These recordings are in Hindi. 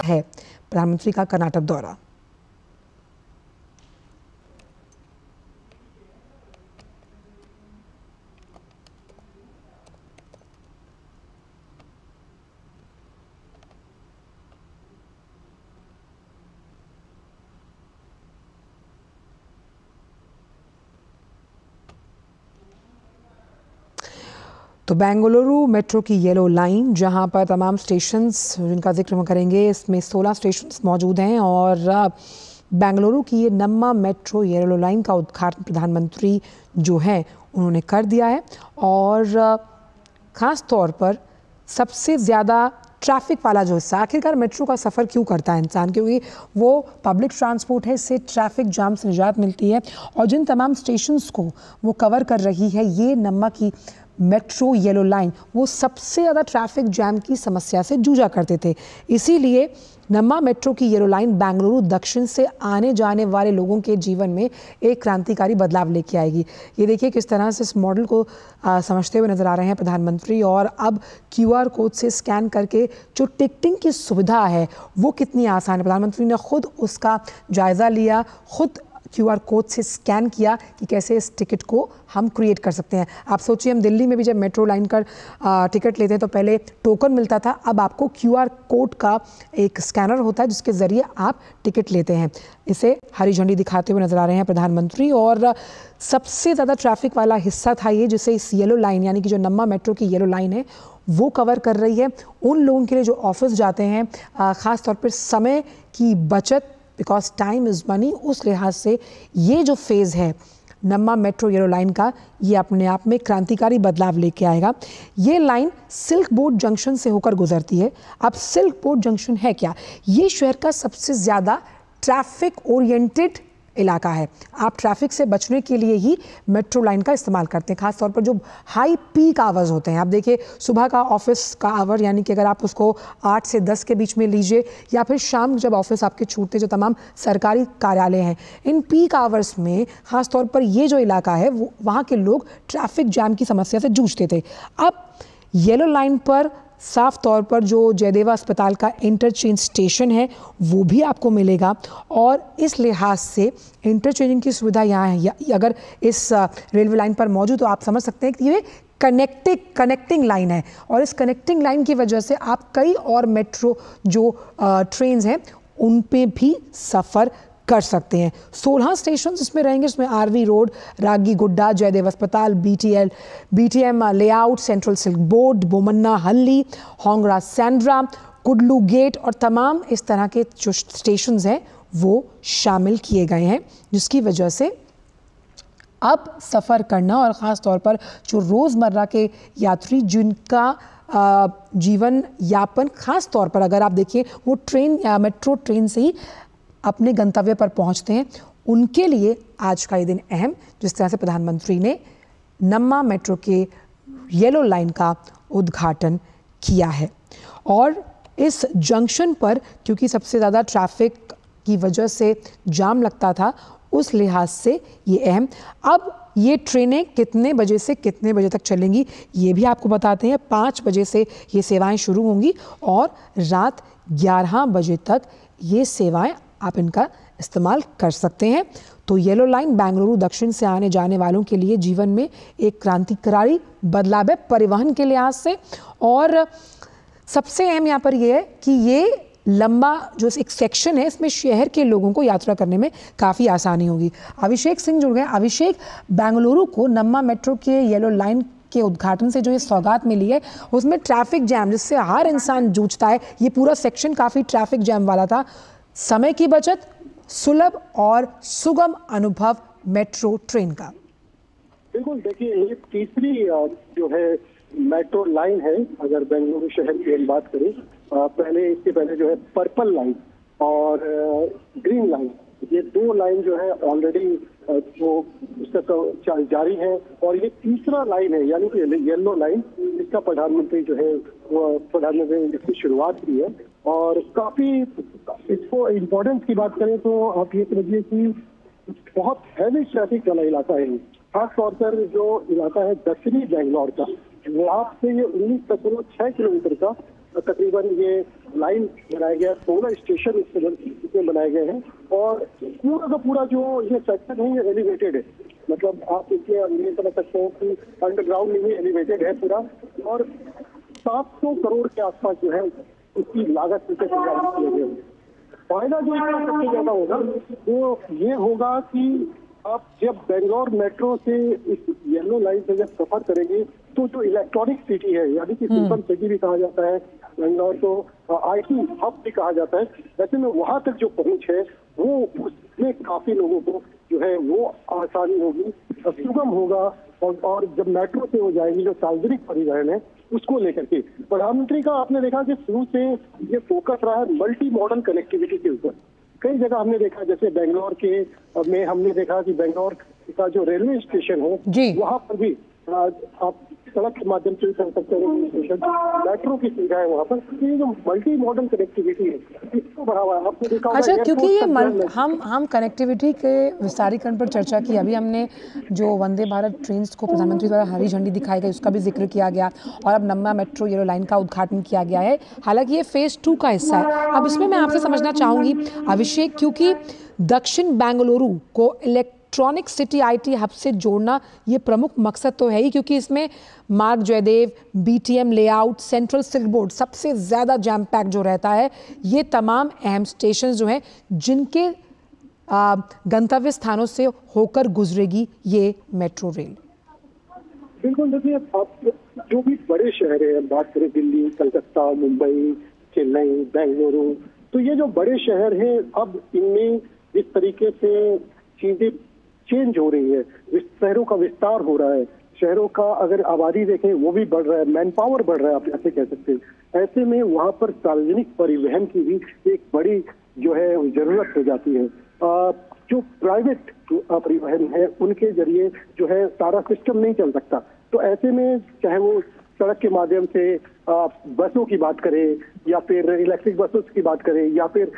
है प्रधानमंत्री का कर्नाटक दौरा। तो बेंगलुरु मेट्रो की येलो लाइन, जहां पर तमाम स्टेशंस जिनका जिक्र हम करेंगे, इसमें 16 स्टेशंस मौजूद हैं और बेंगलुरु की ये नम्मा मेट्रो येलो लाइन का उद्घाटन प्रधानमंत्री जो है उन्होंने कर दिया है। और ख़ास तौर पर सबसे ज़्यादा ट्रैफिक वाला जो हिस्सा, आखिरकार मेट्रो का सफ़र क्यों करता है इंसान, क्योंकि वो पब्लिक ट्रांसपोर्ट है, इससे ट्रैफिक जाम से निजात मिलती है। और जिन तमाम स्टेशंस को वो कवर कर रही है ये नम्मा की मेट्रो येलो लाइन, वो सबसे ज़्यादा ट्रैफिक जैम की समस्या से जूझा करते थे। इसीलिए नम्मा मेट्रो की येलो लाइन बेंगलुरु दक्षिण से आने जाने वाले लोगों के जीवन में एक क्रांतिकारी बदलाव लेके आएगी। ये देखिए किस तरह से इस मॉडल को समझते हुए नज़र आ रहे हैं प्रधानमंत्री। और अब QR कोड से स्कैन करके जो टिकटिंग की सुविधा है वो कितनी आसान है, प्रधानमंत्री ने खुद उसका जायज़ा लिया, खुद QR कोड से स्कैन किया कि कैसे इस टिकट को हम क्रिएट कर सकते हैं। आप सोचिए, हम दिल्ली में भी जब मेट्रो लाइन का टिकट लेते हैं तो पहले टोकन मिलता था, अब आपको QR कोड का एक स्कैनर होता है जिसके ज़रिए आप टिकट लेते हैं। इसे हरी झंडी दिखाते हुए नज़र आ रहे हैं प्रधानमंत्री। और सबसे ज़्यादा ट्रैफिक वाला हिस्सा था ये, जिसे इस येलो लाइन यानी कि जो नम्मा मेट्रो की येलो लाइन है वो कवर कर रही है। उन लोगों के लिए जो ऑफिस जाते हैं, ख़ास तौर पर समय की बचत, बिकॉज टाइम इज़ मनी, उस लिहाज से ये जो फेज़ है नम्मा मेट्रो येलो लाइन का, ये अपने आप में क्रांतिकारी बदलाव लेके आएगा। ये लाइन सिल्क बोर्ड जंक्शन से होकर गुजरती है। अब सिल्क बोर्ड जंक्शन है क्या? ये शहर का सबसे ज़्यादा ट्रैफिक ओरिएंटेड इलाका है। आप ट्रैफिक से बचने के लिए ही मेट्रो लाइन का इस्तेमाल करते हैं, खासतौर पर जो हाई पीक आवर्स होते हैं। आप देखिए, सुबह का ऑफिस का आवर यानी कि अगर आप उसको 8 से 10 के बीच में लीजिए, या फिर शाम जब ऑफिस आपके छूटते, जो तमाम सरकारी कार्यालय हैं, इन पीक आवर्स में खासतौर पर ये जो इलाका है वो वहाँ के लोग ट्रैफिक जैम की समस्या से जूझते थे। अब येलो लाइन पर साफ तौर पर जो जयदेवा अस्पताल का इंटरचेंज स्टेशन है वो भी आपको मिलेगा। और इस लिहाज से इंटरचेंजिंग की सुविधा यहाँ है। अगर इस रेलवे लाइन पर मौजूद, तो आप समझ सकते हैं कि ये कनेक्टिंग लाइन है। और इस कनेक्टिंग लाइन की वजह से आप कई और मेट्रो जो ट्रेन्स हैं उन पे भी सफ़र कर सकते हैं। 16 स्टेशन इसमें रहेंगे, इसमें RV रोड, रागी गुड्डा, जयदेव अस्पताल, BTM layout, central silk board, Bommanahalli, होंगरा Sandra, कुडलू gate और तमाम इस तरह के जो स्टेशंस हैं वो शामिल किए गए हैं, जिसकी वजह से अब सफ़र करना और ख़ास तौर पर जो रोज़मर्रा के यात्री जिनका जीवन यापन ख़ास तौर पर अगर आप देखिए वो ट्रेन या मेट्रो ट्रेन से ही अपने गंतव्य पर पहुंचते हैं, उनके लिए आज का ये दिन अहम, जिस तरह से प्रधानमंत्री ने नम्मा मेट्रो के येलो लाइन का उद्घाटन किया है। और इस जंक्शन पर क्योंकि सबसे ज़्यादा ट्रैफिक की वजह से जाम लगता था, उस लिहाज से ये अहम। अब ये ट्रेनें कितने बजे से कितने बजे तक चलेंगी ये भी आपको बताते हैं। 5 बजे से ये सेवाएं शुरू होंगी और रात 11 बजे तक ये सेवाएं आप इनका इस्तेमाल कर सकते हैं। तो येलो लाइन बेंगलुरु दक्षिण से आने जाने वालों के लिए जीवन में एक क्रांतिकारी बदलाव है परिवहन के लिहाज से। और सबसे अहम यहाँ पर यह है कि ये लंबा जो एक सेक्शन है, इसमें शहर के लोगों को यात्रा करने में काफ़ी आसानी होगी। अभिषेक सिंह जुड़ गए। अभिषेक, बेंगलुरु को नम्मा मेट्रो के येलो लाइन के उद्घाटन से जो ये सौगात मिली है, उसमें ट्रैफिक जैम जिससे हर इंसान जूझता है, ये पूरा सेक्शन काफ़ी ट्रैफिक जैम वाला था। समय की बचत, सुलभ और सुगम अनुभव मेट्रो ट्रेन का। बिल्कुल, देखिए ये तीसरी जो है मेट्रो लाइन है अगर बेंगलुरु शहर की हम बात करें। इसके पहले जो है पर्पल लाइन और ग्रीन लाइन, ये 2 लाइन जो है ऑलरेडी वो उसका जारी है। और ये तीसरा लाइन है यानी कि येलो लाइन, जिसका प्रधानमंत्री जो है प्रधानमंत्री ने इसकी शुरुआत की है। और काफी इसको इम्पोर्टेंस की बात करें तो आप ये समझिए कि बहुत हैवी ट्रैफिक वाला इलाका है। खास तौर पर जो इलाका है दक्षिणी बेंगलोर का, वहाँ से ये 19.6 किलोमीटर का तकरीबन ये लाइन बनाया गया, 16 स्टेशन इसमें बनाए गए हैं और पूरा का पूरा जो ये सेक्शन है ये एलिवेटेड है। मतलब आप इसमें ये समझ सकते हो कि अंडरग्राउंड नहीं एलिवेटेड है पूरा, और 700 करोड़ के आसपास जो है उसकी लागत से तैयार किए गए हैं। फायदा जो इसका सबसे ज्यादा होगा वो ये होगा कि आप जब बेंगलोर मेट्रो से इस येलो लाइन से जब सफर करेंगे तो जो इलेक्ट्रॉनिक सिटी है, यानी कि सिल्वर सिटी भी कहा जाता है, बेंगलोर को आईटी हब भी कहा जाता है, वैसे में वहां तक जो पहुंच है वो उसमें काफी लोगों को जो है वो आसानी होगी, सुगम होगा। और जब मेट्रो से हो जाएगी जो सार्वजनिक परिवहन है उसको लेकर के प्रधानमंत्री का आपने देखा कि शुरू से ये फोकस रहा है मल्टी मॉडल कनेक्टिविटी के ऊपर। कई जगह हमने देखा, जैसे बेंगलोर के में हमने देखा कि बेंगलोर का जो रेलवे स्टेशन है वहां पर भी आप सड़क के माध्यम से चल सकते हैं, रेलवे स्टेशन, मेट्रो की सुविधा है वहाँ पर। ये जो मल्टी मॉडल कनेक्टिविटी है इसको बढ़ावा है। आपने देखा अच्छा, क्योंकि ये हम कनेक्टिविटी के विस्तारीकरण पर चर्चा की, अभी हमने जो वंदे भारत ट्रेन्स को प्रधानमंत्री द्वारा हरी झंडी दिखाई गई उसका भी जिक्र किया गया और अब नम्मा मेट्रो येलो लाइन का उद्घाटन किया गया है। हालांकि ये फेज 2 का हिस्सा है। अब इसमें मैं आपसे समझना चाहूँगी अभिषेक, क्योंकि दक्षिण बेंगलुरु को इलेक्ट्रॉनिक सिटी आईटी हब से जोड़ना ये प्रमुख मकसद तो है ही, क्योंकि इसमें मार्ग जयदेव, बीटीएम लेआउट, सेंट्रल सिल्क बोर्ड सबसे ज़्यादा जैम पैक जो रहता है, ये तमाम अहम स्टेशन जो हैं जिनके गंतव्य स्थानों से होकर गुजरेगी ये मेट्रो रेल। बिल्कुल, देखिए आप जो भी बड़े शहर हैं, बात करें दिल्ली, कलकत्ता, मुंबई, चेन्नई, बेंगलुरु, तो ये जो बड़े शहर हैं अब इनमें इस तरीके से चीजें चेंज हो रही है, शहरों का विस्तार हो रहा है, शहरों का अगर आबादी देखें वो भी बढ़ रहा है, मैन पावर बढ़ रहा है, आप ऐसे कह सकते हैं। ऐसे में वहाँ पर सार्वजनिक परिवहन की भी एक बड़ी जो है जरूरत हो जाती है। जो प्राइवेट परिवहन है उनके जरिए जो है सारा सिस्टम नहीं चल सकता, तो ऐसे में चाहे वो सड़क के माध्यम से बसों की बात करें या फिर इलेक्ट्रिक बसों की बात करें या फिर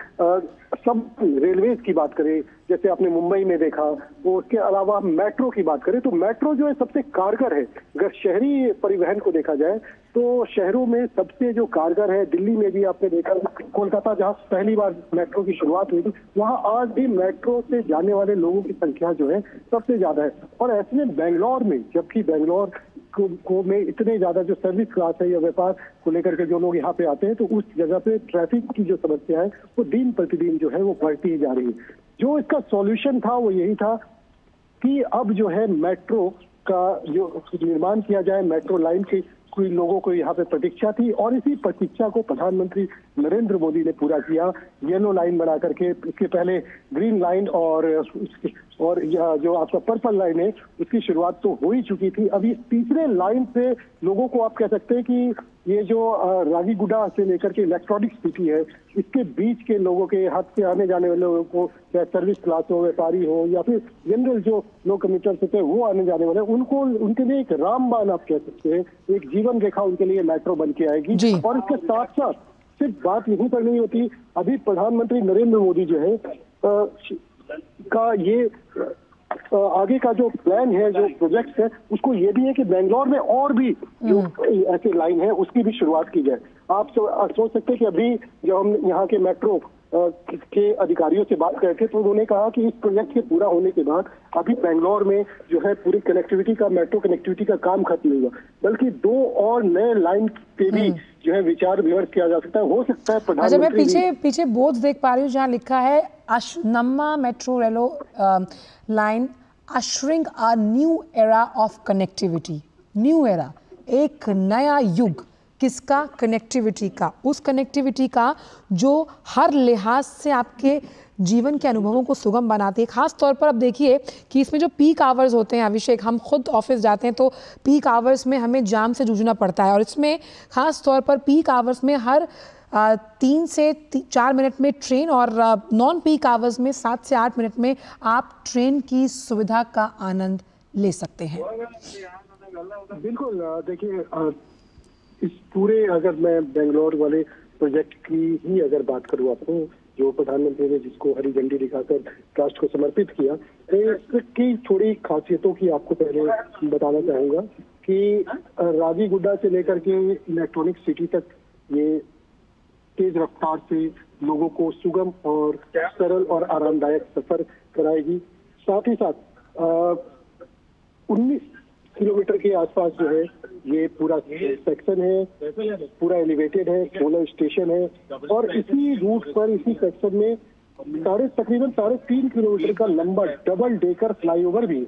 सब रेलवेज की बात करें, जैसे आपने मुंबई में देखा, वो उसके अलावा मेट्रो की बात करें तो मेट्रो जो है सबसे कारगर है। अगर शहरी परिवहन को देखा जाए तो शहरों में सबसे जो कारगर है, दिल्ली में भी आपने देखा, कोलकाता जहाँ पहली बार मेट्रो की शुरुआत हुई थी वहाँ आज भी मेट्रो से जाने वाले लोगों की संख्या जो है सबसे ज्यादा है। और ऐसे में बेंगलोर में, जबकि बेंगलोर को में इतने ज्यादा जो सर्विस क्लास है या व्यापार को लेकर के जो लोग यहाँ पे आते हैं, तो उस जगह पे ट्रैफिक की जो समस्या है वो दिन प्रतिदिन जो है वो बढ़ती ही जा रही है। जो इसका सॉल्यूशन था वो यही था कि अब जो है मेट्रो का जो निर्माण किया जाए, मेट्रो लाइन की कोई लोगों को यहाँ पे प्रतीक्षा थी और इसी प्रतीक्षा को प्रधानमंत्री नरेंद्र मोदी ने पूरा किया। येलो लाइन बना करके, इसके पहले ग्रीन लाइन और यह जो आपका पर्पल लाइन है उसकी शुरुआत तो हो ही चुकी थी। अभी तीसरे लाइन से लोगों को आप कह सकते हैं कि ये जो रागीगुडा से लेकर के इलेक्ट्रॉनिक सिटी है, इसके बीच के लोगों के हाथ से आने जाने वाले लोगों को, चाहे सर्विस क्लास हो, व्यापारी हो या फिर जनरल जो लोग कम्यूटर्स होते हैं वो आने जाने वाले, उनको उनके लिए एक रामबाण आप कह सकते हैं, एक जीवन रेखा उनके लिए मेट्रो बन के आएगी। और इसके साथ साथ सिर्फ बात यहीं पर नहीं होती, अभी प्रधानमंत्री नरेंद्र मोदी जो है का ये आगे का जो प्लान है, जो प्रोजेक्ट है, उसको ये भी है कि बेंगलोर में और भी जो ऐसी लाइन है उसकी भी शुरुआत की जाए। आप सोच सकते हैं कि अभी जब हम यहाँ के मेट्रो के अधिकारियों से बात करके तो उन्होंने कहा कि इस प्रोजेक्ट के पूरा होने के बाद अभी बेंगलोर में जो है पूरी कनेक्टिविटी का, मेट्रो कनेक्टिविटी का काम खत्म नहीं हुआ, बल्कि 2 और नए लाइन पे भी जो है विचार विमर्श किया जा सकता है। हो सकता है प्रधानमंत्री, अच्छा, मैं पीछे बोर्ड देख पा रही हूँ जहाँ लिखा है नम्मा मेट्रो रेलो line ushering a new era of connectivity. New era, एक नया युग, किसका? कनेक्टिविटी का। उस कनेक्टिविटी का जो हर लिहाज से आपके जीवन के अनुभवों को सुगम बनाती है। खास तौर पर अब देखिए कि इसमें जो पीक आवर्स होते हैं, अभिषेक, हम खुद ऑफिस जाते हैं तो पीक आवर्स में हमें जाम से जूझना पड़ता है और इसमें खास तौर पर पीक आवर्स में हर 3 से 4 मिनट में ट्रेन और नॉन पीक आवर्स में 7 से 8 मिनट में आप ट्रेन की सुविधा का आनंद ले सकते हैं। बिल्कुल, देखिए इस पूरे, अगर मैं बेंगलोर वाले प्रोजेक्ट की ही अगर बात करूँ आपको, जो प्रधानमंत्री ने जिसको हरी झंडी दिखाकर राष्ट्र को समर्पित किया, इसकी थोड़ी खासियतों की आपको पहले बताना चाहूंगा कि राजीगुड्डा से लेकर के इलेक्ट्रॉनिक सिटी तक ये तेज रफ्तार से लोगों को सुगम और सरल और आरामदायक सफर कराएगी। साथ ही साथ 19 किलोमीटर के आसपास जो है ये पूरा सेक्शन है, पूरा एलिवेटेड है, 16 स्टेशन है और इसी रूट पर इसी सेक्शन में तकरीबन 3.5 किलोमीटर का लंबा डबल डेकर फ्लाईओवर भी है,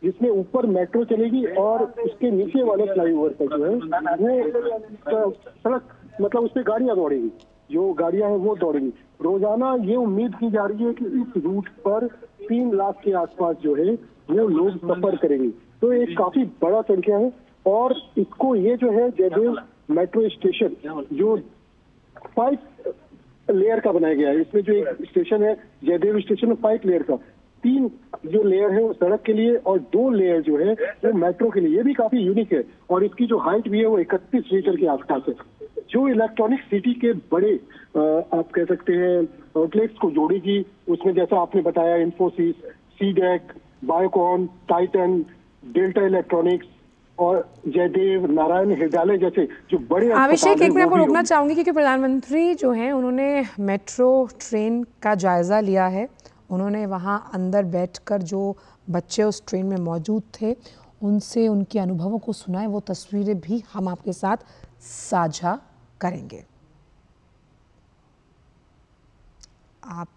जिसमें ऊपर मेट्रो चलेगी और उसके नीचे वाले फ्लाईओवर पर जो है वो सड़क मतलब उस पर गाड़ियां दौड़ेंगी, जो गाड़ियां हैं वो दौड़ेंगी। रोजाना ये उम्मीद की जा रही है कि इस रूट पर 3 लाख के आसपास जो है वो लोग सफर करेंगे, तो एक काफी बड़ा संख्या है। और इसको ये जो है जयदेव मेट्रो स्टेशन जो 5 लेयर का बनाया गया है, इसमें जो एक स्टेशन है जयदेव स्टेशन में 5 लेयर का, 3 जो लेयर है वो सड़क के लिए और 2 लेयर जो है वो मेट्रो के लिए। ये भी काफी यूनिक है और इसकी जो हाइट भी है वो 31 मीटर के आसपास है, जो इलेक्ट्रॉनिक सिटी के बड़े आप कह सकते हैं आउटलेट्स को जोड़ेगी। उसमें जैसा आपने बताया Infosys, CDAC, Biocon, Titan, delta electronics और जयदेव, नारायण हृदयालय जैसे जो बड़े अभिषेक, एक मिनट आपको रोकना चाहूंगी क्योंकि प्रधानमंत्री जो हैं उन्होंने मेट्रो ट्रेन का जायजा लिया है। उन्होंने वहां अंदर बैठकर जो बच्चे उस ट्रेन में मौजूद थे उनसे उनके अनुभवों को सुनाए, वो तस्वीरें भी हम आपके साथ साझा करेंगे। आप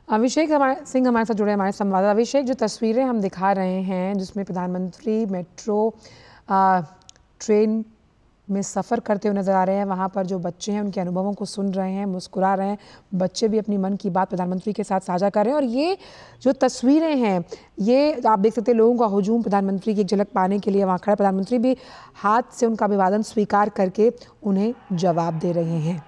अभिषेक सिंह हमारे साथ जुड़े हमारे संवाददाता। अभिषेक, जो तस्वीरें हम दिखा रहे हैं जिसमें प्रधानमंत्री मेट्रो ट्रेन में सफ़र करते हुए नज़र आ रहे हैं, वहाँ पर जो बच्चे हैं उनके अनुभवों को सुन रहे हैं, मुस्कुरा रहे हैं, बच्चे भी अपनी मन की बात प्रधानमंत्री के साथ साझा कर रहे हैं। और ये जो तस्वीरें हैं ये आप देख सकते हैं, लोगों का हुजूम प्रधानमंत्री की एक झलक पाने के लिए वहाँ खड़ा। प्रधानमंत्री भी हाथ से उनका अभिवादन स्वीकार करके उन्हें जवाब दे रहे हैं।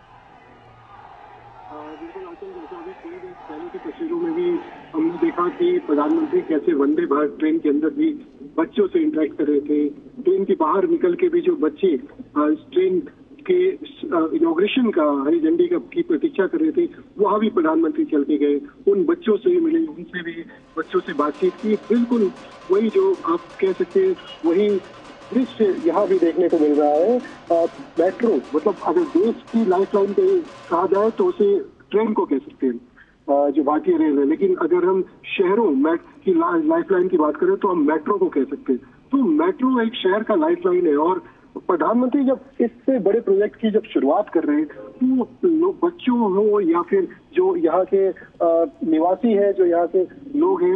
तस्वीरों में भी हमने देखा कि प्रधानमंत्री कैसे वंदे भारत ट्रेन के अंदर भी बच्चों से इंटरेक्ट कर रहे थे। ट्रेन के बाहर निकल के भी जो बच्चे ट्रेन के इनॉग्रेशन का हरी झंडी की प्रतीक्षा कर रहे थे, वहां भी प्रधानमंत्री चल के गए, उन बच्चों से मिले, उनसे भी बच्चों से बातचीत की। बिल्कुल वही जो आप कह सकते हैं वही दृश्य यहाँ भी देखने को मिल रहा है। मेट्रो मतलब अगर देश की लाइफलाइन कहा जाए तो उसे ट्रेन को कह सकते हैं, जो भारतीय रेल है, लेकिन अगर हम शहरों की लाइफलाइन की बात करें तो हम मेट्रो को कह सकते हैं। तो मेट्रो एक शहर का लाइफलाइन है और प्रधानमंत्री जब इससे बड़े प्रोजेक्ट की जब शुरुआत कर रहे हैं तो लोग बच्चों हो या फिर जो यहाँ के निवासी हैं, जो यहाँ के लोग हैं,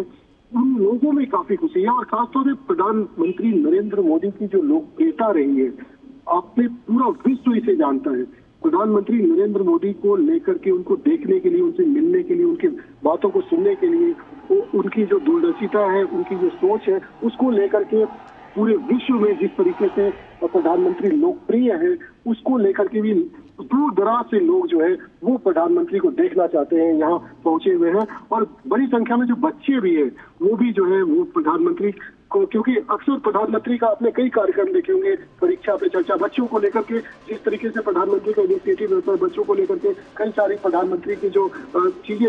उन लोगों में काफी खुशी है। और खासतौर पर प्रधानमंत्री नरेंद्र मोदी की जो लोकप्रियता रही है, आपने पूरा विश्व इसे जानता है। प्रधानमंत्री नरेंद्र मोदी को लेकर के, उनको देखने के लिए, उनसे मिलने के लिए, उनकी बातों को सुनने के लिए, उनकी जो दूरदर्शिता है, उनकी जो सोच है, उसको लेकर के पूरे विश्व में जिस तरीके से प्रधानमंत्री लोकप्रिय है, उसको लेकर के भी दूर दराज से लोग जो है वो प्रधानमंत्री को देखना चाहते हैं, यहाँ पहुंचे हुए हैं। और बड़ी संख्या में जो बच्चे भी है वो भी जो है वो प्रधानमंत्री को, क्योंकि अक्सर प्रधानमंत्री का आपने कई कार्यक्रम देखे होंगे, परीक्षा पे चर्चा, बच्चों को लेकर के जिस तरीके से प्रधानमंत्री का इनिशिएटिव रहता है, बच्चों को लेकर के कई सारी प्रधानमंत्री की जो चीजें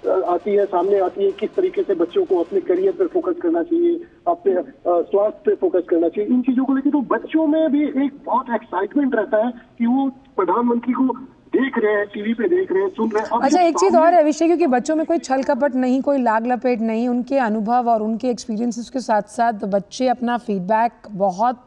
आती है, सामने आती है, किस तरीके से बच्चों को अपने करियर पर फोकस करना चाहिए, अपने स्वास्थ्य पे फोकस करना चाहिए, इन चीजों को लेकर तो बच्चों में भी एक बहुत एक्साइटमेंट रहता है कि वो प्रधानमंत्री को देख रहे हैं, टीवी पे देख रहे हैं, सुन रहे हैं। अच्छा, एक चीज़ और है विषय, क्योंकि बच्चों में कोई छल कपट नहीं, कोई लाग लपेट नहीं, उनके अनुभव और उनके एक्सपीरियंसेस के साथ साथ बच्चे अपना फीडबैक बहुत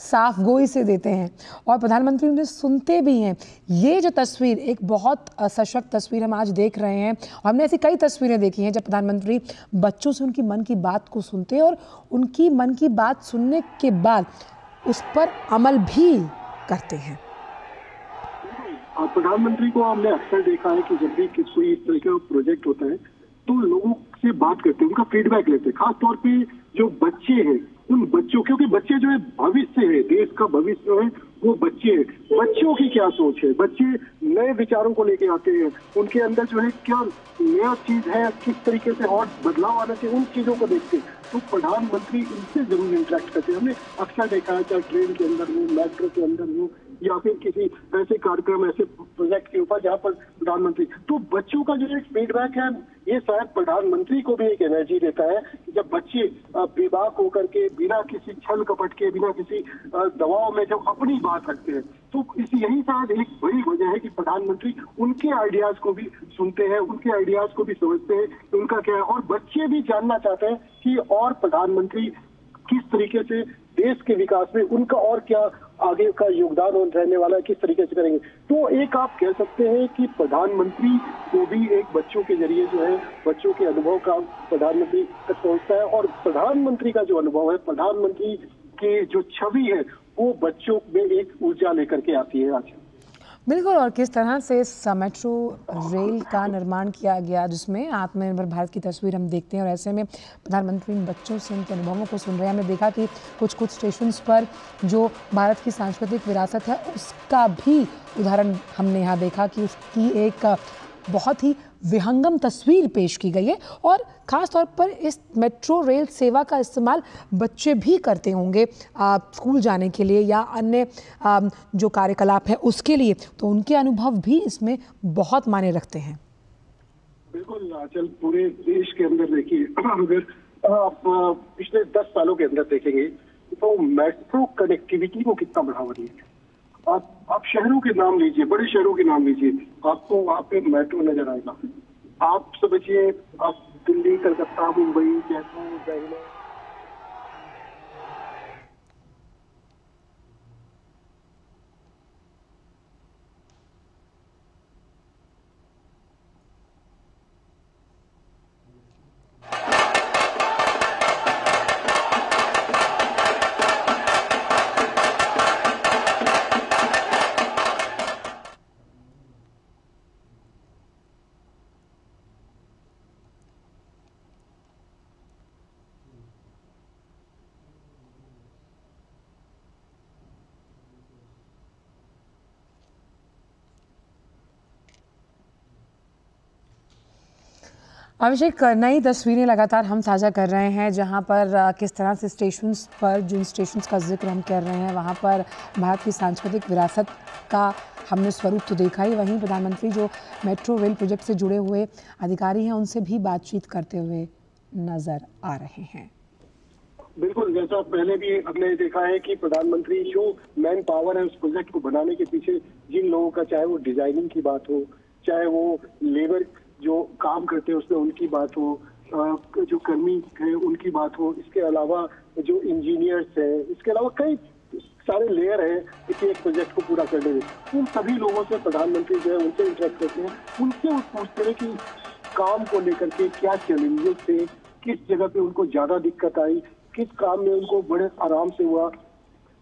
साफ गोई से देते हैं और प्रधानमंत्री उन्हें सुनते भी हैं। ये जो तस्वीर, एक बहुत सशक्त तस्वीर हम आज देख रहे हैं, और हमने ऐसी कई तस्वीरें देखी हैं जब प्रधानमंत्री बच्चों से उनकी मन की बात को सुनते हैं और उनकी मन की बात सुनने के बाद उस पर अमल भी करते हैं। प्रधानमंत्री को हमने अक्सर देखा है कि जब भी कोई इस तरह का प्रोजेक्ट होता है तो लोगों से बात करते हैं, उनका फीडबैक लेते हैं। खासतौर पे जो बच्चे हैं, उन बच्चों, क्योंकि बच्चे जो है भविष्य है, देश का भविष्य जो है वो बच्चे हैं। बच्चों की क्या सोच है, बच्चे नए विचारों को लेके आते हैं, उनके अंदर जो है क्या नया चीज है, किस तरीके से और बदलाव आना चाहिए, उन चीजों को देखते हैं। तो प्रधानमंत्री इनसे जरूर इंटरेक्ट करते हैं। हमने अक्सर देखा है, चाहे ट्रेन के अंदर हो, मेट्रो के अंदर हो, या फिर किसी ऐसे कार्यक्रम, ऐसे प्रोजेक्ट के ऊपर जहाँ पर प्रधानमंत्री, तो बच्चों का जो एक फीडबैक है, ये शायद प्रधानमंत्री को भी एक एनर्जी देता है कि जब बच्चे बेबाक होकर के, बिना किसी छल कपट के, बिना किसी दबाव में जब अपनी बात रखते हैं, तो यही शायद एक बड़ी वजह है कि प्रधानमंत्री उनके आइडियाज को भी सुनते हैं, उनके आइडियाज को भी समझते हैं कि उनका क्या है। और बच्चे भी जानना चाहते हैं कि और प्रधानमंत्री किस तरीके से देश के विकास में उनका और क्या आगे का योगदान रहने वाला है, किस तरीके से करेंगे। तो एक आप कह सकते हैं कि प्रधानमंत्री को भी एक बच्चों के जरिए जो है, बच्चों के अनुभव का प्रधानमंत्री तक पहुंचता है, और प्रधानमंत्री का जो अनुभव है, प्रधानमंत्री की जो छवि है, वो बच्चों में एक ऊर्जा लेकर के आती है आज। बिल्कुल, और किस तरह से इस मेट्रो रेल का निर्माण किया गया, जिसमें आत्मनिर्भर भारत की तस्वीर हम देखते हैं, और ऐसे में प्रधानमंत्री इन बच्चों से उनके अनुभवों को सुन रहे हैं। हमने देखा कि कुछ स्टेशंस पर जो भारत की सांस्कृतिक विरासत है, उसका भी उदाहरण हमने यहाँ देखा कि उसकी एक बहुत ही विहंगम तस्वीर पेश की गई है। और ख़ास तौर पर इस मेट्रो रेल सेवा का इस्तेमाल बच्चे भी करते होंगे स्कूल जाने के लिए या अन्य जो कार्यकलाप है उसके लिए, तो उनके अनुभव भी इसमें बहुत मायने रखते हैं। बिल्कुल आंचल, पूरे देश के अंदर देखिए, अगर आप पिछले 10 सालों के अंदर देखेंगे तो मेट्रो कनेक्टिविटी को कितना बढ़ावा दिया। आप शहरों के नाम लीजिए, बड़े शहरों के नाम लीजिए, आपको वहाँ पे मेट्रो नजर आएगा। आप समझिए, आप दिल्ली, कलकत्ता, मुंबई, जयपुर, बेंगलोर, अभिषेक, नई तस्वीरें लगातार हम साझा कर रहे हैं, जहां पर किस तरह से स्टेशंस पर, जिन स्टेशंस का जिक्र हम कर रहे हैं, वहां पर भारत की सांस्कृतिक विरासत का हमने स्वरूप तो देखा ही, वहीं प्रधानमंत्री जो मेट्रो रेल प्रोजेक्ट से जुड़े हुए अधिकारी हैं, उनसे भी बातचीत करते हुए नजर आ रहे हैं। बिल्कुल, जैसा पहले भी हमने देखा है कि प्रधानमंत्री जो मैन पावर है उस प्रोजेक्ट को बनाने के पीछे जिन लोगों का, चाहे वो डिजाइनिंग की बात हो, चाहे वो लेबर जो काम करते हैं उसमें उनकी बात हो, जो कर्मी है उनकी बात हो, इसके अलावा जो इंजीनियर्स हैं, इसके अलावा कई सारे लेयर हैं इस एक प्रोजेक्ट को पूरा करने में। उन सभी लोगों से प्रधानमंत्री जो है उनसे इंटरेक्ट करते हैं, उनसे पूछते हैं कि काम को लेकर के क्या चैलेंजेस थे, किस जगह पे उनको ज्यादा दिक्कत आई, किस काम में उनको बड़े आराम से हुआ,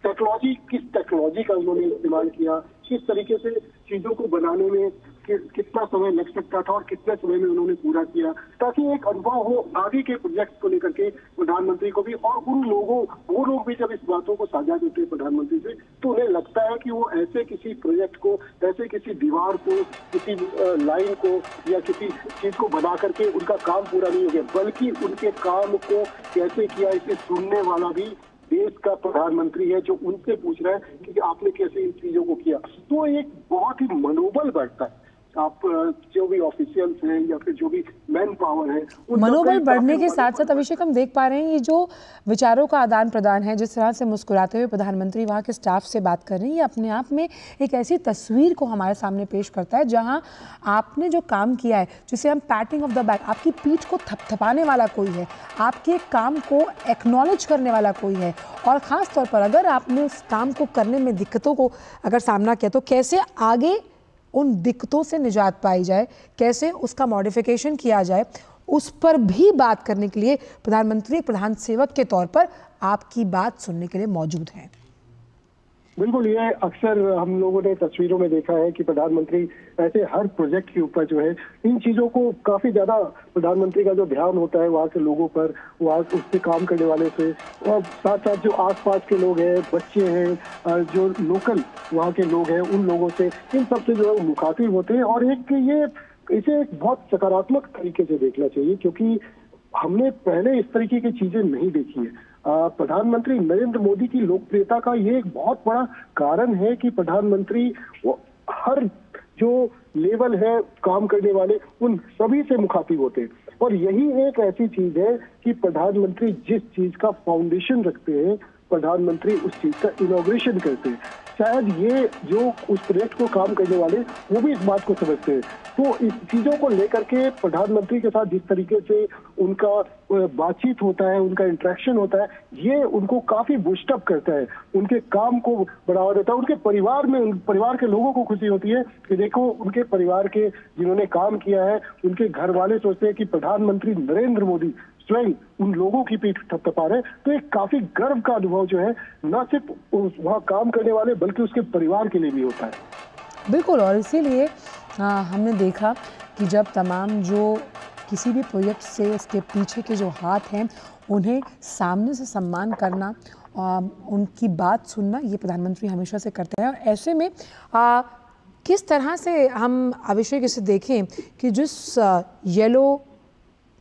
किस टेक्नोलॉजी का उन्होंने इस्तेमाल किया, किस तरीके से चीजों को बनाने में कितना समय लग सकता था और कितने समय में उन्होंने पूरा किया, ताकि एक अनुभव हो आगे के प्रोजेक्ट को लेकर के प्रधानमंत्री को भी। और वो लोग भी जब इस बातों को साझा करते हैं प्रधानमंत्री से, तो उन्हें लगता है कि वो ऐसे किसी प्रोजेक्ट को, ऐसे किसी दीवार को, किसी लाइन को या किसी चीज को बना करके उनका काम पूरा नहीं हो गया, बल्कि उनके काम को कैसे किया इसे सुनने वाला भी देश का प्रधानमंत्री है, जो उनसे पूछ रहा है कि आपने कैसे इन चीजों को किया। तो एक बहुत ही मनोबल बढ़ता है, आप जो भी ऑफिशियल्स हैं या फिर जो भी मैन पावर है, मनोबल बढ़ने के साथ साथ अभिषेक हम देख पा रहे हैं ये जो विचारों का आदान प्रदान है, जिस तरह से मुस्कुराते हुए प्रधानमंत्री वहाँ के स्टाफ से बात कर रहे हैं, ये अपने आप में एक ऐसी तस्वीर को हमारे सामने पेश करता है जहाँ आपने जो काम किया है, जिसे हम पैटिंग ऑफ द बैक, आपकी पीठ को थपथपाने वाला कोई है, आपके काम को एक्नॉलेज करने वाला कोई है, और ख़ास तौर पर अगर आपने उस काम को करने में दिक्कतों को अगर सामना किया तो कैसे आगे उन दिक्कतों से निजात पाई जाए, कैसे उसका मॉडिफिकेशन किया जाए, उस पर भी बात करने के लिए प्रधानमंत्री प्रधान सेवक के तौर पर आपकी बात सुनने के लिए मौजूद हैं। बिल्कुल, ये अक्सर हम लोगों ने तस्वीरों में देखा है कि प्रधानमंत्री ऐसे हर प्रोजेक्ट के ऊपर जो है इन चीजों को काफी ज्यादा प्रधानमंत्री का जो ध्यान होता है वहाँ के लोगों पर, वहाँ उस पे काम करने वाले से, और साथ साथ जो आसपास के लोग हैं, बच्चे हैं, जो लोकल वहाँ के लोग हैं, उन लोगों से, इन सबसे जो है मुखातिब होते हैं। और एक ये इसे एक बहुत सकारात्मक तरीके से देखना चाहिए, क्योंकि हमने पहले इस तरीके की चीजें नहीं देखी है। प्रधानमंत्री नरेंद्र मोदी की लोकप्रियता का ये एक बहुत बड़ा कारण है कि प्रधानमंत्री हर जो लेवल है काम करने वाले उन सभी से मुखातिब होते हैं। और यही एक ऐसी चीज है कि प्रधानमंत्री जिस चीज का फाउंडेशन रखते हैं, प्रधानमंत्री उस चीज का इनॉग्रेशन करते हैं। शायद ये जो उस प्रोजेक्ट को काम करने वाले वो भी इस बात को समझते हैं। तो इस चीजों को लेकर के प्रधानमंत्री के साथ जिस तरीके से उनका बातचीत होता है, उनका इंटरेक्शन होता है, ये उनको काफी बूस्ट अप करता है, उनके काम को बढ़ावा देता है। उनके परिवार में, परिवार के लोगों को खुशी होती है कि देखो उनके परिवार के जिन्होंने काम किया है, उनके घर वाले सोचते हैं कि प्रधानमंत्री नरेंद्र मोदी स्वयं उन लोगों की पीठ थपथपा रहे। तो एक काफी गर्व का अनुभव जो है न सिर्फ वहाँ काम करने वाले बल्कि उसके परिवार के लिए भी होता है। बिल्कुल, और इसीलिए हमने देखा कि जब तमाम जो किसी भी प्रोजेक्ट से उसके पीछे के जो हाथ हैं उन्हें सामने से सम्मान करना, उनकी बात सुनना, ये प्रधानमंत्री हमेशा से करते हैं। और ऐसे में किस तरह से हम अभिषेक इसे देखें कि जिस येलो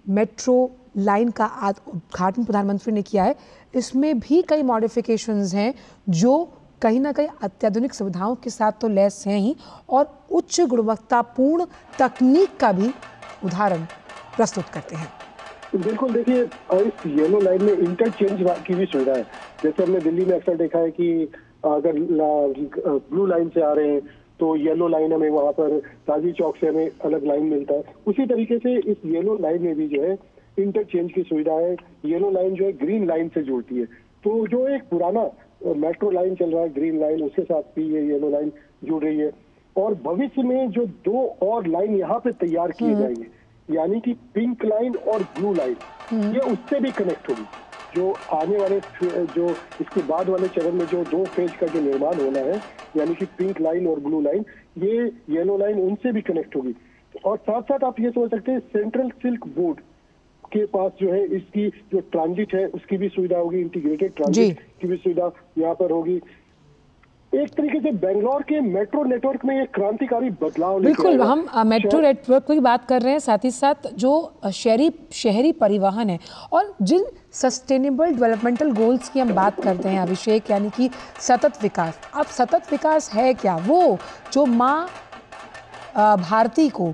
मेट्रो लाइन का उद्घाटन प्रधानमंत्री ने किया है, इसमें भी कई मॉडिफिकेशंस हैं जो कहीं ना कहीं अत्याधुनिक सुविधाओं के साथ तो लैस हैं ही, और उच्च गुणवत्तापूर्ण तकनीक का भी उदाहरण प्रस्तुत करते हैं। बिल्कुल, देखिए इस येलो लाइन में इंटरचेंज की भी सुविधा है। जैसे हमने दिल्ली में अक्सर देखा है कि अगर ब्लू लाइन से आ रहे हैं तो येलो लाइन हमें वहाँ पर ताजी चौक से हमें अलग लाइन मिलता है। उसी तरीके से इस येलो लाइन में भी जो है इंटरचेंज की सुविधा है। येलो लाइन जो है ग्रीन लाइन से जोड़ती है। तो जो एक पुराना मेट्रो लाइन चल रहा है ग्रीन लाइन, उसके साथ भी ये येलो लाइन जुड़ रही है। और भविष्य में जो 2 और लाइन यहाँ पे तैयार किए जाएंगे, यानी कि पिंक लाइन और ब्लू लाइन, ये उससे भी कनेक्ट होगी। जो आने वाले जो इसके बाद वाले चरण में जो 2 फेज का जो निर्माण होना है, यानी कि पिंक लाइन और ब्लू लाइन, ये येलो लाइन उनसे भी कनेक्ट होगी। और साथ साथ आप ये समझ सकते हैं सेंट्रल सिल्क बोर्ड के पास जो है इसकी जो ट्रांजिट है उसकी भी सुविधा होगी, इंटीग्रेटेड ट्रांजिट की भी सुविधा यहाँ पर होगी। एक तरीके से बेंगलोर के मेट्रो नेटवर्क में एक क्रांतिकारी बदलाव। बिल्कुल, हम मेट्रो नेटवर्क की बात कर रहे हैं, साथ ही साथ जो शहरी परिवहन है और जिन सस्टेनेबल डेवलपमेंटल गोल्स की हम बात करते हैं अभिषेक, यानी कि सतत विकास। अब सतत विकास है क्या? वो जो माँ भारती को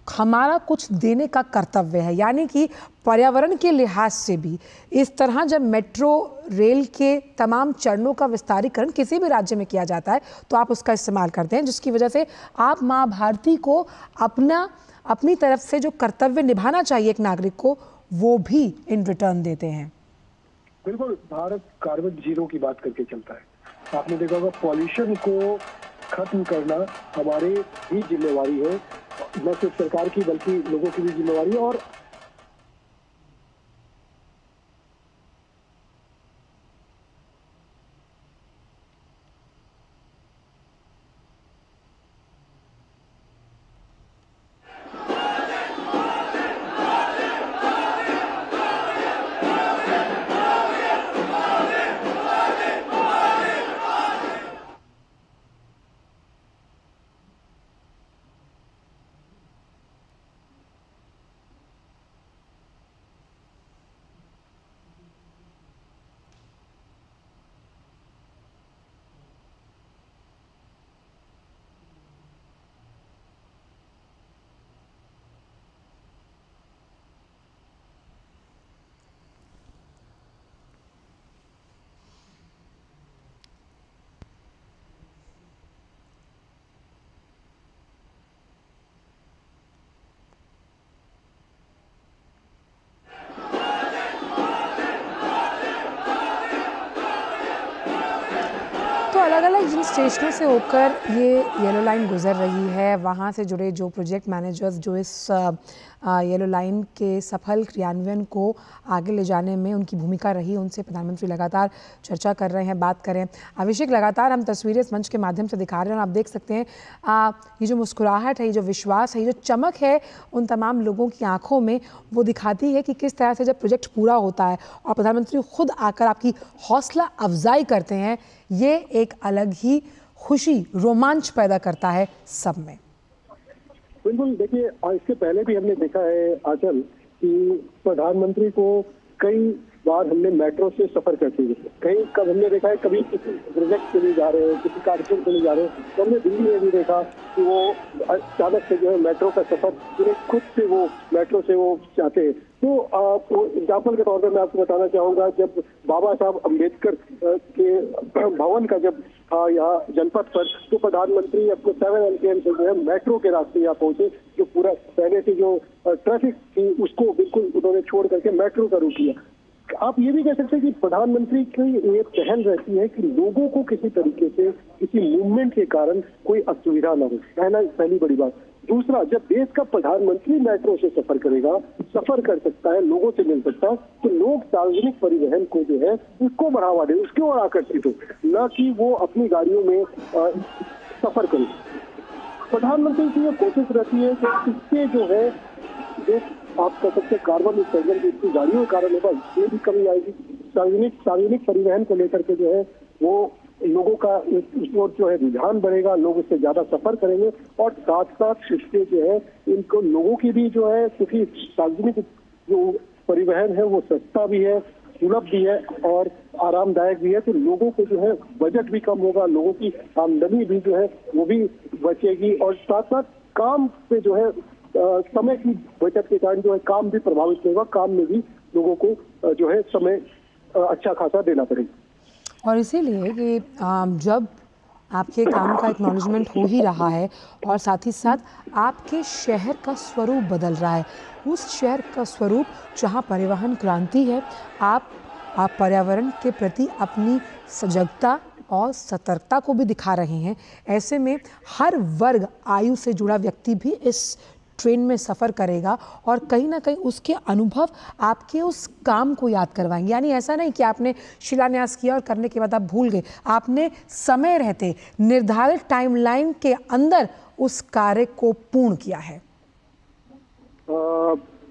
हमारा कुछ देने का कर्तव्य है, यानी कि पर्यावरण के लिहाज से भी इस तरह जब मेट्रो रेल के तमाम चरणों का विस्तारीकरण किसी भी राज्य में किया जाता है तो आप उसका इस्तेमाल करते हैं, जिसकी वजह से आप माँ भारती को अपनी तरफ से जो कर्तव्य निभाना चाहिए एक नागरिक को, वो भी इन रिटर्न देते हैं। बिल्कुल, भारत कार्बन जीरो की बात करके चलता है। आपने देखा होगा पॉल्यूशन को खत्म करना हमारी ही जिम्मेवारी है, न सिर्फ सरकार की बल्कि लोगों की भी जिम्मेवारी है। और स्टेशनों से होकर ये येलो लाइन गुजर रही है। वहाँ से जुड़े जो प्रोजेक्ट मैनेजर्स जो इस येलो लाइन के सफल क्रियान्वयन को आगे ले जाने में उनकी भूमिका रही, उनसे प्रधानमंत्री लगातार चर्चा कर रहे हैं, बात कर रहे हैं। अभिषेक, लगातार हम तस्वीरें इस मंच के माध्यम से दिखा रहे हैं और आप देख सकते हैं ये जो मुस्कुराहट है, ये जो विश्वास है, ये जो चमक है उन तमाम लोगों की आंखों में, वो दिखाती है कि किस तरह से जब प्रोजेक्ट पूरा होता है और प्रधानमंत्री खुद आकर आपकी हौसला अफजाई करते हैं, ये एक अलग ही खुशी, रोमांच पैदा करता है सब में। बिल्कुल, देखिए इसके पहले भी हमने देखा है आंचल कि प्रधानमंत्री को कई बार हमने मेट्रो से सफर करते हुए कहीं कब हमने देखा है, कभी किसी प्रोजेक्ट के लिए जा रहे हैं, किसी कार्यक्रम के लिए जा रहे हैं, तो हमने दिल्ली में भी देखा कि वो अचानक से जो है मेट्रो का सफर पूरे खुद से वो मेट्रो से वो जाते हैं। तो एग्जाम्पल के तौर पर मैं आपको बताना चाहूंगा, जब बाबा साहब अम्बेडकर के भवन का जब था यहाँ जनपद पर, तो प्रधानमंत्री आपको 7 LKM से जो है मेट्रो के रास्ते यहाँ पहुंचे। जो पूरा पहले से जो ट्रैफिक थी उसको बिल्कुल उन्होंने छोड़ करके मेट्रो का रुख लिया। आप ये भी कह सकते हैं कि प्रधानमंत्री की ये पहल रहती है कि लोगों को किसी तरीके से किसी मूवमेंट के कारण कोई असुविधा न हो, पहली बड़ी बात। दूसरा, जब देश का प्रधानमंत्री मेट्रो से सफर करेगा, सफर कर सकता है, लोगों से मिल सकता है, तो लोग सार्वजनिक परिवहन को जो है उसको बढ़ावा दे, उसकी ओर आकर्षित हो, न कि वो अपनी गाड़ियों में सफर करें। प्रधानमंत्री की ये कोशिश रहती है कि इससे जो है जो आप कह सकते हैं कार्बन उत्सर्जन की इसकी गाड़ियों के कारण होगा, ये भी कमी आएगी। सार्वजनिक परिवहन को लेकर के जो है वो लोगों का इस ओर जो है रुझान बढ़ेगा, लोग उससे ज्यादा सफर करेंगे और साथ साथ इससे जो है इनको लोगों की भी जो है, क्योंकि सार्वजनिक जो परिवहन है वो सस्ता भी है, सुलभ भी है और आरामदायक भी है, तो लोगों को जो है बजट भी कम होगा, लोगों की आमदनी भी जो है वो भी बचेगी और साथ साथ काम पे जो है समय की बचत के कारण जो है काम भी प्रभावित होगा, काम में भी लोगों को जो है समय अच्छा खासा देना पड़ेगा। और इसीलिए कि जब आपके काम का एक्नॉलेजमेंट हो ही रहा है और साथ ही साथ आपके शहर का स्वरूप बदल रहा है, उस शहर का स्वरूप जहां परिवहन क्रांति है, आप पर्यावरण के प्रति अपनी सजगता और सतर्कता को भी दिखा रहे हैं। ऐसे में हर वर्ग आयु से जुड़ा व्यक्ति भी इस ट्रेन में सफ़र करेगा और कहीं ना कहीं उसके अनुभव आपके उस काम को याद करवाएंगे। यानी ऐसा नहीं कि आपने शिलान्यास किया और करने के बाद आप भूल गए, आपने समय रहते निर्धारित टाइमलाइन के अंदर उस कार्य को पूर्ण किया है।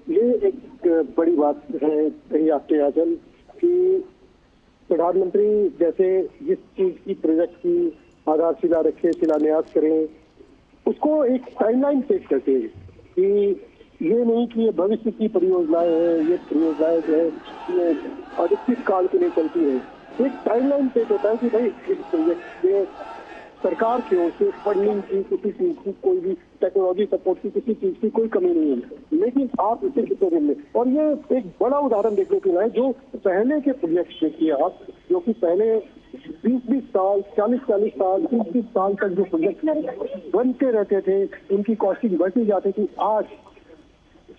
ये एक बड़ी बात है कही आपके आंचल कि प्रधानमंत्री जैसे जिस चीज की प्रोजेक्ट की आधारशिला रखे, शिलान्यास करें, उसको एक टाइमलाइन सेट करते हैं कि ये नहीं कि ये भविष्य की परियोजनाएं हैं, ये परियोजनाएं जो है ये अनिश्चित काल के लिए चलती है। एक टाइमलाइन सेट होता है कि भाई इस प्रोजेक्ट में सरकार की ओर से फंडिंग की किसी चीज की, कोई भी टेक्नोलॉजी सपोर्ट की किसी चीज की कोई कमी नहीं है, लेकिन आप इसे कितने दिन में, और ये एक बड़ा उदाहरण देखने को मिला है जो पहले के प्रोजेक्ट देखिए आप, जो कि पहले 20-20 साल, 40-40 साल, 30-30 साल तक जो प्रोजेक्ट बनते रहते थे, उनकी कॉस्टिंग बढ़ती जाती थी। आज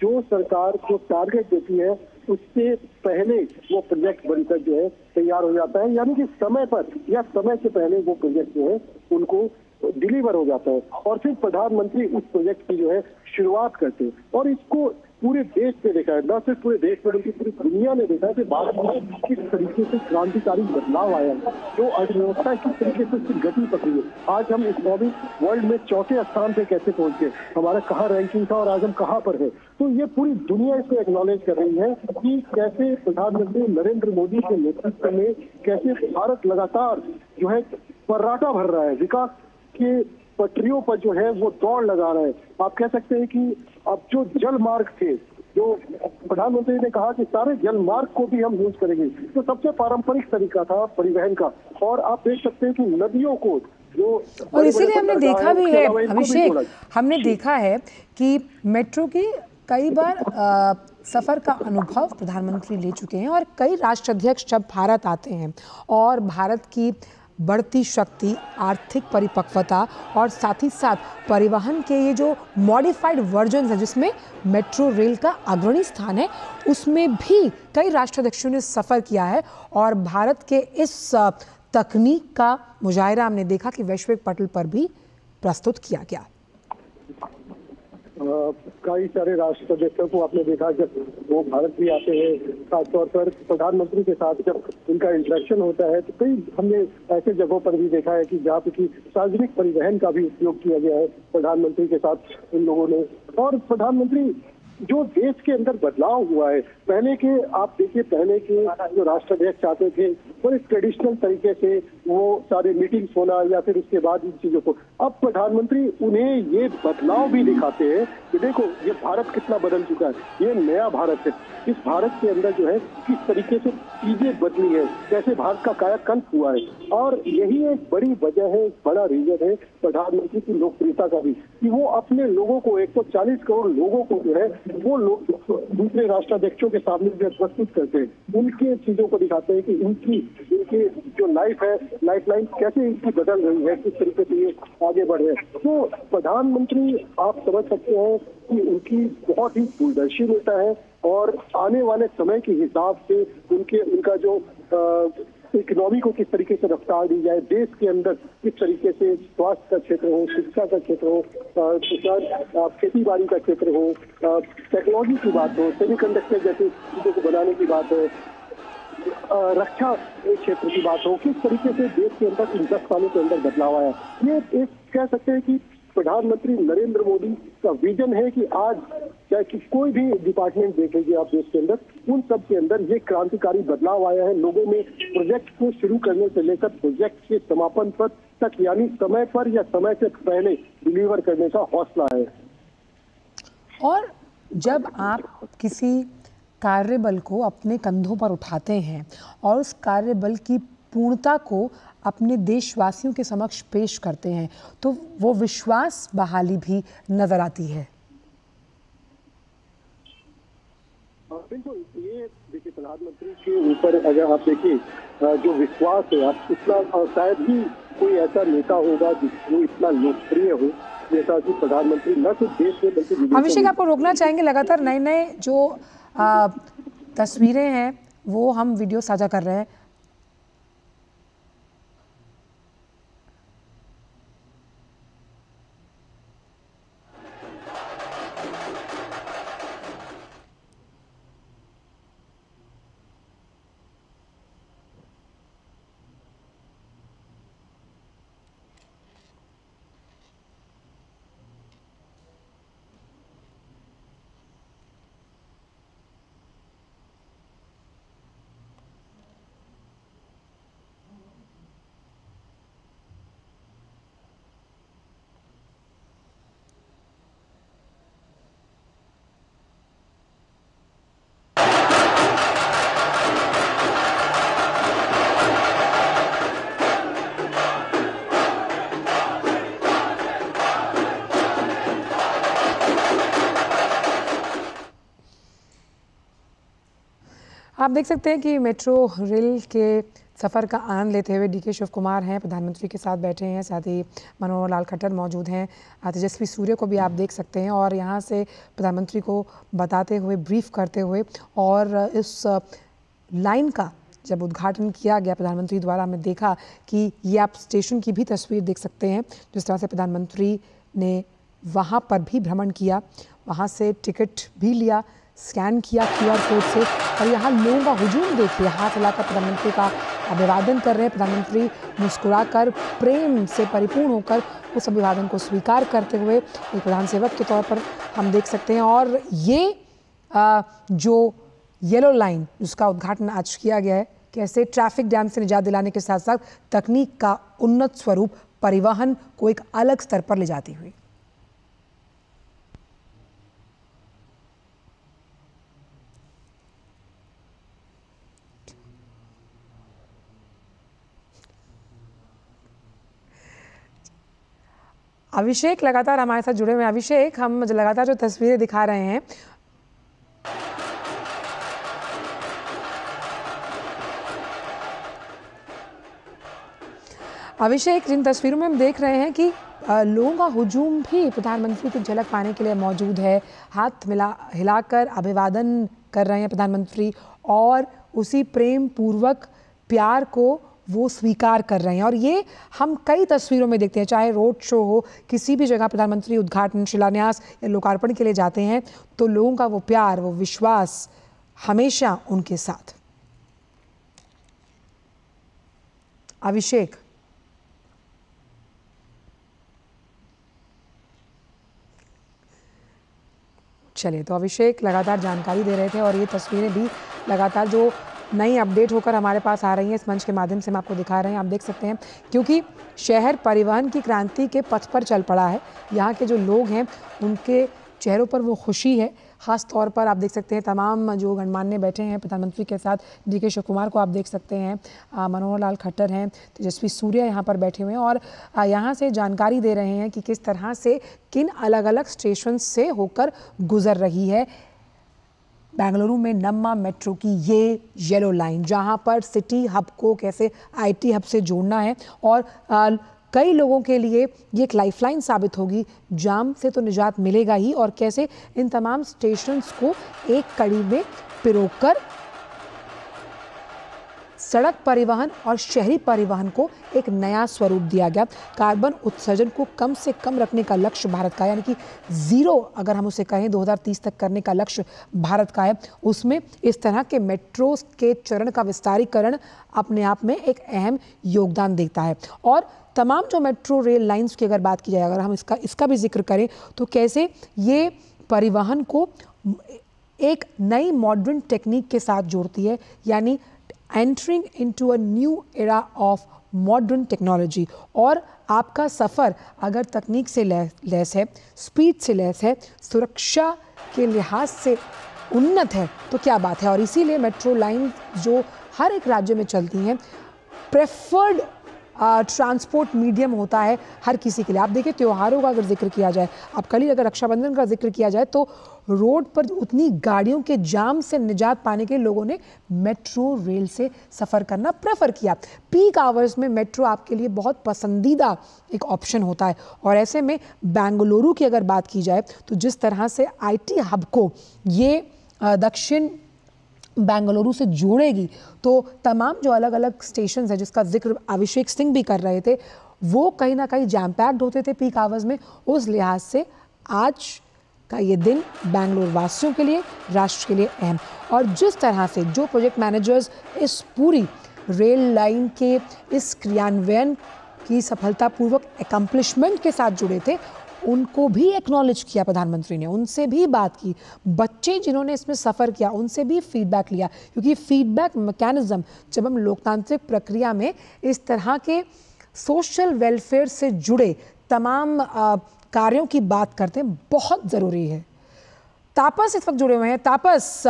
जो सरकार जो टारगेट देती है उससे पहले वो प्रोजेक्ट बनकर जो है तैयार हो जाता है, यानी कि समय पर या समय से पहले वो प्रोजेक्ट जो है उनको डिलीवर हो जाता है और फिर प्रधानमंत्री उस प्रोजेक्ट की जो है शुरुआत करते हैं। और इसको पूरे देश में देखा है, न सिर्फ पूरे देश में बल्कि पूरी दुनिया ने देखा है कि भारत में किस तरीके से क्रांतिकारी बदलाव आया है, जो अर्थव्यवस्था किस तरीके से उसकी गति पकड़ी है। आज हम इकोनॉमिक वर्ल्ड में 4थे स्थान पे कैसे पहुंच गए, हमारा कहाँ रैंकिंग था और आज हम कहाँ पर है। तो ये पूरी दुनिया इसको एक्नॉलेज कर रही है कि कैसे प्रधानमंत्री नरेंद्र मोदी के नेतृत्व में कैसे भारत लगातार जो है पर्राटा भर रहा है, विकास के पटरियों पर जो है वो दौड़ लगा रहा है। आप कह सकते हैं कि अब जो जल मार्ग थे, जो प्रधानमंत्री ने कहा कि सारे जल मार्ग को भी हम यूज करेंगे, तो सबसे पारंपरिक तरीका था परिवहन का। और आप देख सकते हैं कि नदियों को जो, और इसीलिए हमने देखा भी है अभिषेक, हमने देखा है कि मेट्रो की कई बार सफ़र का अनुभव प्रधानमंत्री ले चुके हैं और कई राष्ट्राध्यक्ष जब भारत आते हैं और भारत की बढ़ती शक्ति, आर्थिक परिपक्वता और साथ ही साथ परिवहन के ये जो मॉडिफाइड वर्जन है जिसमें मेट्रो रेल का अग्रणी स्थान है, उसमें भी कई राष्ट्राध्यक्षों ने सफ़र किया है और भारत के इस तकनीक का मुजाहिरा हमने देखा कि वैश्विक पटल पर भी प्रस्तुत किया गया। कई सारे राष्ट्राध्यक्षों को आपने देखा जब वो भारत भी आते हैं, खासतौर पर प्रधानमंत्री के साथ जब उनका इंटरेक्शन होता है, तो कई हमने ऐसे जगहों पर भी देखा है कि जहाँ पे कि सार्वजनिक परिवहन का भी उपयोग किया गया है प्रधानमंत्री के साथ इन लोगों ने। और प्रधानमंत्री जो देश के अंदर बदलाव हुआ है, पहले के आप देखिए, पहले के जो राष्ट्राध्यक्ष आते थे बड़े ट्रेडिशनल तरीके से वो सारे मीटिंग्स होना या फिर उसके बाद इन चीजों को, अब प्रधानमंत्री उन्हें ये बदलाव भी दिखाते हैं कि देखो ये भारत कितना बदल चुका है, ये नया भारत है। इस भारत के अंदर जो है किस तरीके से चीजें बदली है, कैसे भारत का कायाकल्प हुआ है। और यही एक बड़ी वजह है, एक बड़ा रीजन है प्रधानमंत्री की लोकप्रियता का भी, कि वो अपने लोगों को 140 करोड़ लोगों को जो है वो लोग दूसरे राष्ट्राध्यक्षों के सामने जो प्रस्तुत करते हैं, उनके चीजों को दिखाते हैं कि इनकी जो लाइफ है, लाइफ लाइन कैसे इनकी बदल रही है, किस तरीके से ये आगे बढ़ रहे हैं। तो प्रधानमंत्री आप समझ सकते हैं कि उनकी बहुत ही दूरदर्शी नेता है और आने वाले समय के हिसाब से उनका जो इकोनॉमी को किस तरीके से रफ्तार दी जाए, देश के अंदर किस तरीके से स्वास्थ्य का क्षेत्र हो, शिक्षा का क्षेत्र हो, खेती बाड़ी का क्षेत्र हो, टेक्नोलॉजी की बात हो, सेमीकंडक्टर जैसी चीजों को बनाने की बात हो, रक्षा क्षेत्र की बात हो, किस तरीके से देश के अंदर इन 10 सालों के अंदर बदलाव आया। ये एक कह सकते हैं कि प्रधानमंत्री नरेंद्र मोदी का विजन है कि आज चाहे कि कोई भी डिपार्टमेंट देख लीजिए आप देश के अंदर, उन सब के अंदर ये क्रांतिकारी बदलाव आया है। लोगों में प्रोजेक्ट को शुरू करने से लेकर प्रोजेक्ट के समापन पर तक, यानी समय पर या समय से पहले डिलीवर करने का हौसला है। और जब आप किसी कार्यबल को अपने कंधों पर उठाते हैं और उस कार्यबल की पूर्णता को अपने देशवासियों के समक्ष पेश करते हैं, तो वो विश्वास बहाली भी नजर आती है। बिल्कुल, ये देखिए प्रधानमंत्री के ऊपर अगर आप देखिए जो विश्वास है, आप इतना शायद ही कोई ऐसा नेता होगा जो इतना लोकप्रिय हो जैसा कि प्रधानमंत्री, न सिर्फ देश में बल्कि। अभिषेक, आपको रोकना चाहेंगे, लगातार नए नए जो तस्वीरें हैं वो हम वीडियो साझा कर रहे हैं। आप देख सकते हैं कि मेट्रो रेल के सफ़र का आनंद लेते हुए डीके शिव कुमार हैं, प्रधानमंत्री के साथ बैठे हैं, साथ ही मनोहर लाल खट्टर मौजूद हैं, तेजस्वी सूर्य को भी आप देख सकते हैं, और यहाँ से प्रधानमंत्री को बताते हुए, ब्रीफ करते हुए, और इस लाइन का जब उद्घाटन किया गया प्रधानमंत्री द्वारा, हमने देखा कि ये आप स्टेशन की भी तस्वीर देख सकते हैं, जिस तरह से प्रधानमंत्री ने वहाँ पर भी भ्रमण किया, वहाँ से टिकट भी लिया, स्कैन किया QR कोड से, और यहाँ लोगों का हुजूम देखिए, हाथ हिलाकर प्रधानमंत्री का अभिवादन कर रहे हैं। प्रधानमंत्री मुस्कुराकर, प्रेम से परिपूर्ण होकर उस अभिवादन को स्वीकार करते हुए एक प्रधान सेवक के तौर पर हम देख सकते हैं। और ये जो येलो लाइन जिसका उद्घाटन आज किया गया है, कैसे ट्रैफिक जैम से निजात दिलाने के साथ साथ तकनीक का उन्नत स्वरूप परिवहन को एक अलग स्तर पर ले जाती हुई। अभिषेक लगातार हमारे साथ जुड़े हुए हैं। अभिषेक, हम लगातार जो तस्वीरें दिखा रहे हैं, अभिषेक, जिन तस्वीरों में हम देख रहे हैं कि लोगों का हुजूम भी प्रधानमंत्री की झलक पाने के लिए मौजूद है, हाथ हिलाकर अभिवादन कर रहे हैं प्रधानमंत्री, और उसी प्रेम पूर्वक प्यार को वो स्वीकार कर रहे हैं। और ये हम कई तस्वीरों में देखते हैं, चाहे रोड शो हो, किसी भी जगह प्रधानमंत्री उद्घाटन, शिलान्यास या लोकार्पण के लिए जाते हैं तो लोगों का वो प्यार, वो विश्वास हमेशा उनके साथ। अभिषेक, चलिए, तो अभिषेक लगातार जानकारी दे रहे थे और ये तस्वीरें भी लगातार जो नई अपडेट होकर हमारे पास आ रही हैं इस मंच के माध्यम से हम आपको दिखा रहे हैं। आप देख सकते हैं क्योंकि शहर परिवहन की क्रांति के पथ पर चल पड़ा है। यहाँ के जो लोग हैं उनके चेहरों पर वो खुशी है। ख़ास तौर पर आप देख सकते हैं तमाम जो गणमान्य बैठे हैं प्रधानमंत्री के साथ, DK शिव कुमार को आप देख सकते हैं, मनोहर लाल खट्टर हैं, तेजस्वी सूर्या यहाँ पर बैठे हुए हैं और यहाँ से जानकारी दे रहे हैं कि किस तरह से किन अलग अलग स्टेशन से होकर गुजर रही है बेंगलुरु में नम्मा मेट्रो की ये येलो लाइन, जहाँ पर सिटी हब को कैसे IT हब से जोड़ना है और कई लोगों के लिए ये एक लाइफलाइन साबित होगी। जाम से तो निजात मिलेगा ही, और कैसे इन तमाम स्टेशंस को एक कड़ी में पिरोकर सड़क परिवहन और शहरी परिवहन को एक नया स्वरूप दिया गया। कार्बन उत्सर्जन को कम से कम रखने का लक्ष्य भारत का, यानी कि ज़ीरो अगर हम उसे कहें 2030 तक करने का लक्ष्य भारत का है। उसमें इस तरह के मेट्रो के चरण का विस्तारीकरण अपने आप में एक अहम योगदान देता है। और तमाम जो मेट्रो रेल लाइंस की अगर बात की जाए, अगर हम इसका भी जिक्र करें तो कैसे ये परिवहन को एक नई मॉडर्न टेक्निक के साथ जोड़ती है, यानी entering into a new era of modern technology. और आपका सफ़र अगर तकनीक से लैस है, स्पीड से लैस है, सुरक्षा के लिहाज से उन्नत है तो क्या बात है। और इसीलिए मेट्रो लाइन जो हर एक राज्य में चलती हैं, प्रेफर्ड ट्रांसपोर्ट मीडियम होता है हर किसी के लिए। आप देखिए त्योहारों का अगर जिक्र किया जाए, अब कल ही अगर रक्षाबंधन का जिक्र किया जाए तो रोड पर उतनी गाड़ियों के जाम से निजात पाने के लोगों ने मेट्रो रेल से सफ़र करना प्रेफर किया। पीक आवर्स में मेट्रो आपके लिए बहुत पसंदीदा एक ऑप्शन होता है। और ऐसे में बेंगलुरु की अगर बात की जाए तो जिस तरह से IT हब को ये दक्षिण बेंगलुरु से जोड़ेगी, तो तमाम जो अलग अलग स्टेशन है जिसका जिक्र अभिषेक सिंह भी कर रहे थे, वो कहीं ना कहीं जैम पैक्ड होते थे पीक आवर्स में। उस लिहाज से आज का ये दिन बेंगलुरु वासियों के लिए, राष्ट्र के लिए अहम। और जिस तरह से जो प्रोजेक्ट मैनेजर्स इस पूरी रेल लाइन के इस क्रियान्वयन की सफलतापूर्वक एकम्प्लिशमेंट के साथ जुड़े थे, उनको भी एक्नॉलेज किया प्रधानमंत्री ने, उनसे भी बात की। बच्चे जिन्होंने इसमें सफ़र किया उनसे भी फीडबैक लिया, क्योंकि फीडबैक मैकेनिज्म जब हम लोकतांत्रिक प्रक्रिया में इस तरह के सोशल वेलफेयर से जुड़े तमाम कार्यों की बात करते हैं, बहुत ज़रूरी है। तापस इस वक्त जुड़े हुए हैं। तापस,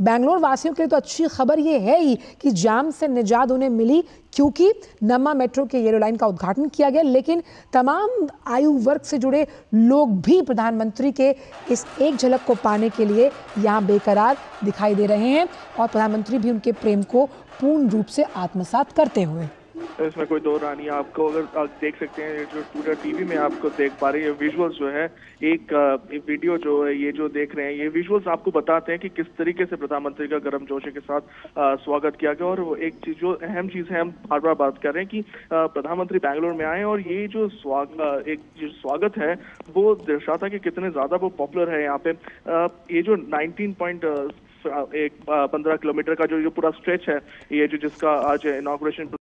बेंगलोर वासियों के लिए तो अच्छी खबर ये है ही कि जाम से निजात उन्हें मिली क्योंकि नम्मा मेट्रो के येलो लाइन का उद्घाटन किया गया, लेकिन तमाम आयु वर्ग से जुड़े लोग भी प्रधानमंत्री के इस एक झलक को पाने के लिए यहाँ बेकरार दिखाई दे रहे हैं और प्रधानमंत्री भी उनके प्रेम को पूर्ण रूप से आत्मसात करते हुए। इसमें कोई दो रानी है। आपको अगर आप देख सकते हैं जो टूडे टीवी में आपको देख पा रही है विजुअल्स जो है, एक वीडियो जो है ये जो देख रहे हैं, ये विजुअल्स आपको बताते हैं कि किस तरीके से प्रधानमंत्री का गर्मजोशी के साथ स्वागत किया गया। और एक चीज जो अहम चीज है, हम बार बार बात कर रहे हैं कि प्रधानमंत्री बेंगलोर में आए और ये जो स्वागत है वो दर्शाता कि कितने ज्यादा वो पॉपुलर है यहाँ पे। ये जो 15 किलोमीटर का जो पूरा स्ट्रेच है, ये जो जिसका आज इनॉग्रेशन